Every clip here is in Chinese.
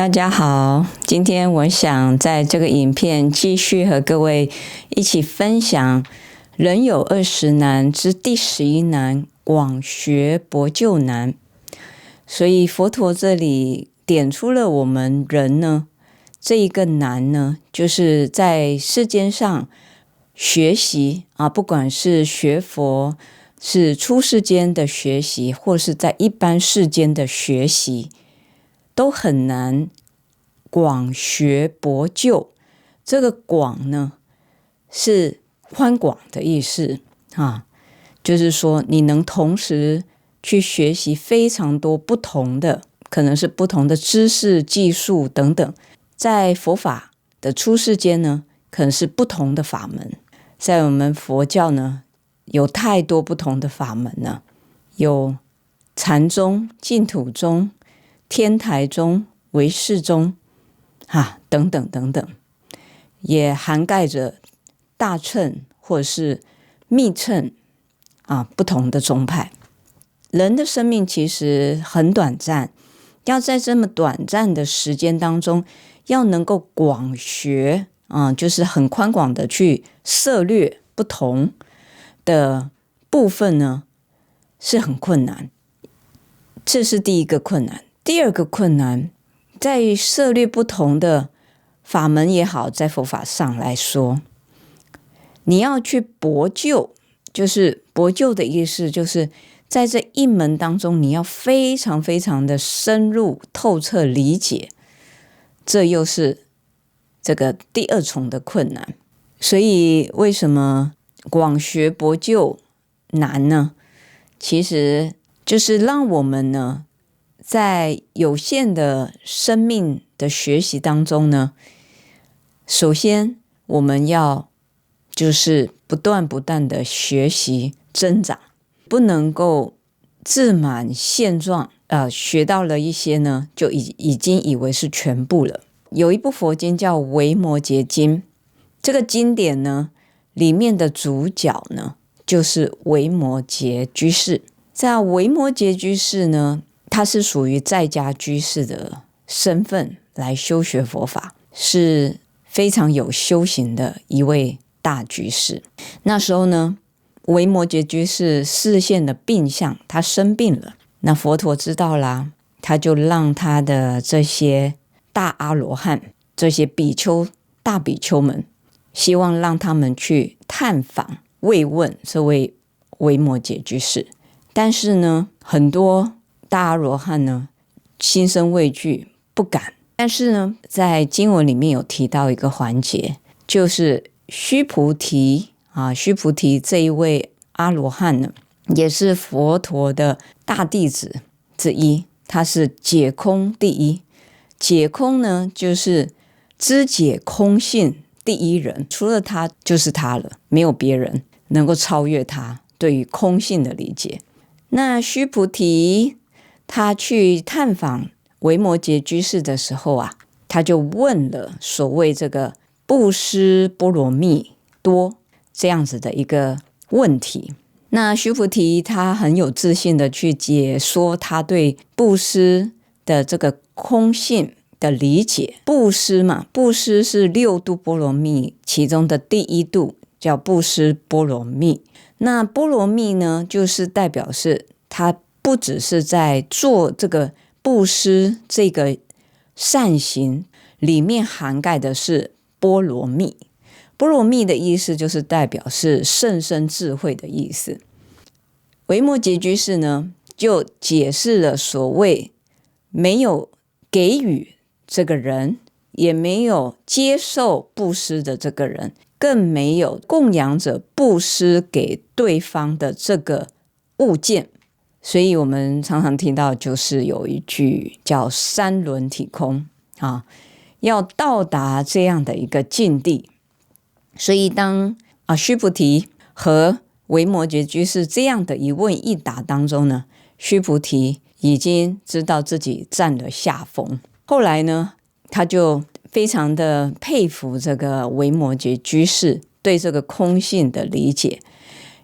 大家好，今天我想在这个影片继续和各位一起分享人有20难之第11难，广学博救难。所以佛陀这里点出了我们人呢这一个难呢，就是在世间上学习不管是学佛，是出世间的学习，或是在一般世间的学习，都很难广学博救。这个广呢是宽广的意思就是说你能同时去学习非常多不同的，可能是不同的知识技术等等。在佛法的出世间呢，可能是不同的法门。在我们佛教呢，有太多不同的法门了，有禅宗、净土宗、天台宗、唯识宗等等等等，也涵盖着大乘或是密乘不同的宗派。人的生命其实很短暂，要在这么短暂的时间当中，要能够广学就是很宽广的去涉猎不同的部分呢，是很困难。这是第一个困难。第二个困难，在涉猎不同的法门也好，在佛法上来说，你要去博救，就是博救的意思，就是在这一门当中，你要非常非常的深入透彻理解，这又是这个第二重的困难。所以为什么广学博救难呢？其实就是让我们呢，在有限的生命的学习当中呢，首先我们要就是不断的学习增长，不能够自满现状，学到了一些呢，就已经以为是全部了。有一部佛经叫《维摩诘经》，这个经典呢，里面的主角呢，就是维摩诘居士。在维摩诘居士呢，他是属于在家居士的身份来修学佛法，是非常有修行的一位大居士。那时候呢，维摩诘居士视线的病相，他生病了。那佛陀知道啦，他就让他的这些大阿罗汉，这些比丘、大比丘们，希望让他们去探访慰问这位维摩诘居士。但是呢，很多大阿罗汉呢，心生畏惧，不敢。但是呢，在经文里面有提到一个环节，就是须菩提须菩提这一位阿罗汉呢，也是佛陀的大弟子之一，他是解空第一。解空呢，就是知解空性第一人，除了他就是他了，没有别人能够超越他对于空性的理解。那须菩提他去探访维摩诘居士的时候他就问了所谓这个布施波罗蜜多这样子的一个问题。那须菩提他很有自信的去解说他对布施的这个空性的理解。布施嘛，布施是6度波罗蜜其中的第一度，叫布施波罗蜜。那波罗蜜呢，就是代表是他不只是在做这个布施这个善行，里面涵盖的是波罗蜜。波罗蜜的意思就是代表是甚深智慧的意思。维摩诘居士呢，就解释了所谓没有给予这个人，也没有接受布施的这个人，更没有供养者布施给对方的这个物件。所以我们常常听到就是有一句叫三轮体空要到达这样的一个境地。所以当须菩提和维摩诘居士这样的一问一答当中呢，须菩提已经知道自己占了下风。后来呢，他就非常的佩服这个维摩诘居士对这个空性的理解。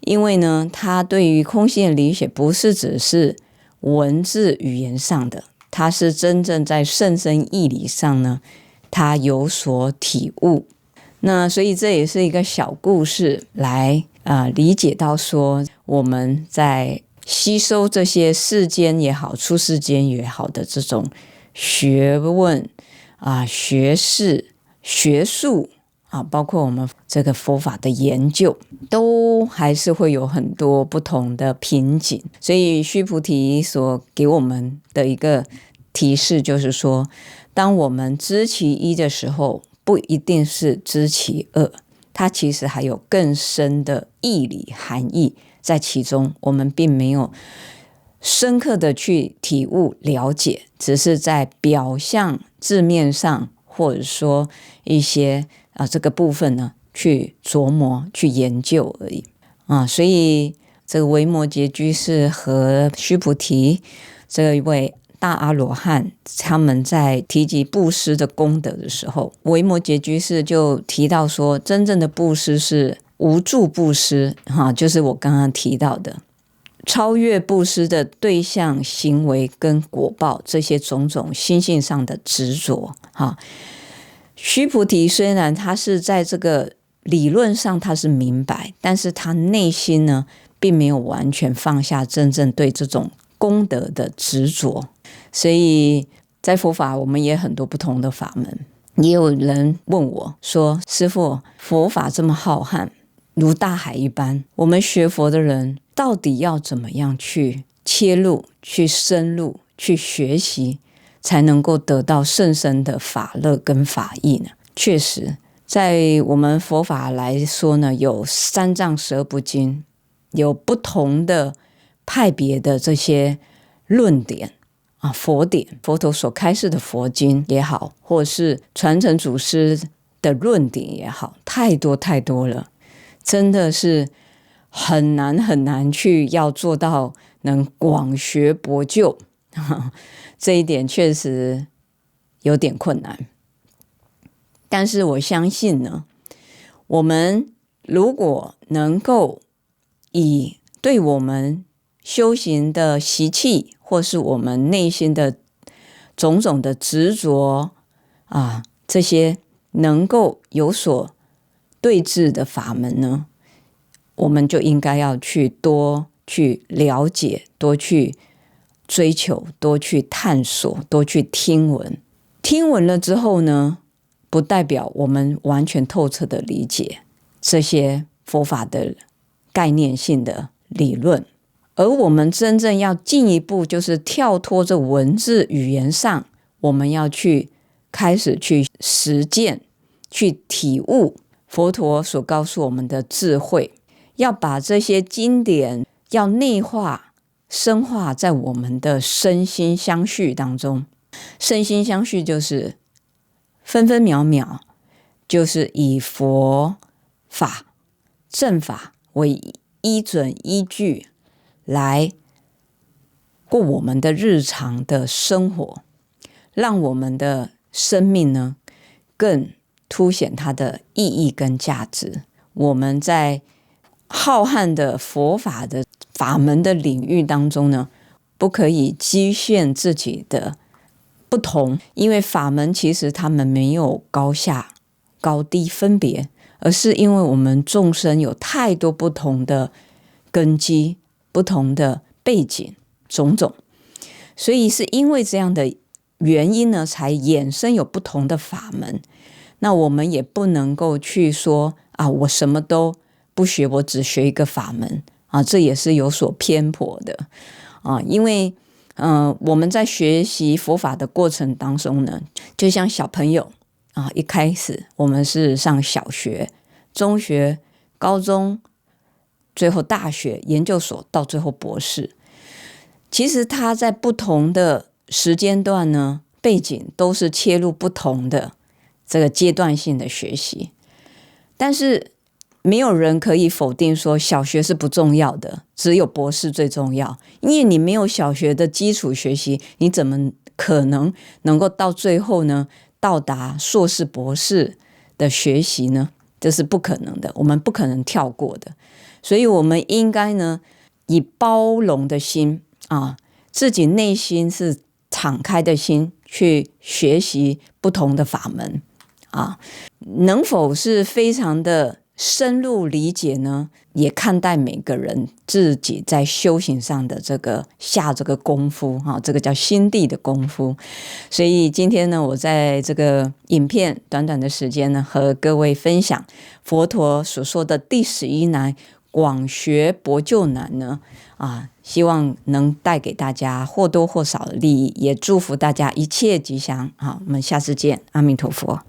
因为呢，他对于空性的理解不是只是文字语言上的，他是真正在甚深义理上呢，他有所体悟。那所以这也是一个小故事来理解到说，我们在吸收这些世间也好，出世间也好的这种学问学识、学术包括我们这个佛法的研究，都还是会有很多不同的瓶颈。所以须菩提所给我们的一个提示就是说，当我们知其一的时候，不一定是知其二，它其实还有更深的义理含义在其中，我们并没有深刻的去体悟了解，只是在表象字面上，或者说一些这个部分呢去琢磨去研究而已所以这个维摩诘居士和须菩提这一位大阿罗汉，他们在提及布施的功德的时候，维摩诘居士就提到说，真正的布施是无住布施就是我刚刚提到的超越布施的对象、行为跟果报这些种种心性上的执着须菩提虽然他是在这个理论上他是明白，但是他内心呢并没有完全放下真正对这种功德的执着。所以在佛法我们也很多不同的法门，也有人问我说，师父，佛法这么浩瀚如大海一般，我们学佛的人到底要怎么样去切入、去深入、去学习，才能够得到甚深的法乐跟法益呢？确实在我们佛法来说呢，有三藏十二部经，有不同的派别的这些论点佛典，佛陀所开示的佛经也好，或是传承祖师的论点也好，太多太多了，真的是很难很难去要做到能广学博究这一点确实有点困难。但是我相信呢，我们如果能够以对我们修行的习气，或是我们内心的种种的执着这些能够有所对治的法门呢，我们就应该要去多去了解，多去追求，多去探索，多去听闻。听闻了之后呢，不代表我们完全透彻的理解这些佛法的概念性的理论，而我们真正要进一步，就是跳脱这文字语言上，我们要去开始去实践，去体悟佛陀所告诉我们的智慧，要把这些经典要内化深化在我们的身心相续当中。身心相续就是分分秒秒，就是以佛法正法为依准依据来过我们的日常的生活，让我们的生命呢更凸显它的意义跟价值。我们在浩瀚的佛法的法门的领域当中呢，不可以局限自己的不同，因为法门其实他们没有高下高低分别，而是因为我们众生有太多不同的根基，不同的背景种种，所以是因为这样的原因呢，才衍生有不同的法门。那我们也不能够去说我什么都不学，我只学一个法门这也是有所偏颇的因为我们在学习佛法的过程当中呢，就像小朋友一开始我们是上小学、中学、高中，最后大学、研究所，到最后博士。其实他在不同的时间段呢，背景都是切入不同的这个阶段性的学习，但是没有人可以否定说小学是不重要的，只有博士最重要。因为你没有小学的基础学习，你怎么可能够到最后呢到达硕士博士的学习呢？这是不可能的，我们不可能跳过的。所以我们应该呢以包容的心自己内心是敞开的心去学习不同的法门啊，能否是非常的深入理解呢？也看待每个人自己在修行上的下这个功夫这个叫心地的功夫。所以今天呢，我在这个影片短短的时间呢，和各位分享佛陀所说的第11难广学博救难呢，希望能带给大家或多或少的利益，也祝福大家一切吉祥。好，我们下次见，阿弥陀佛。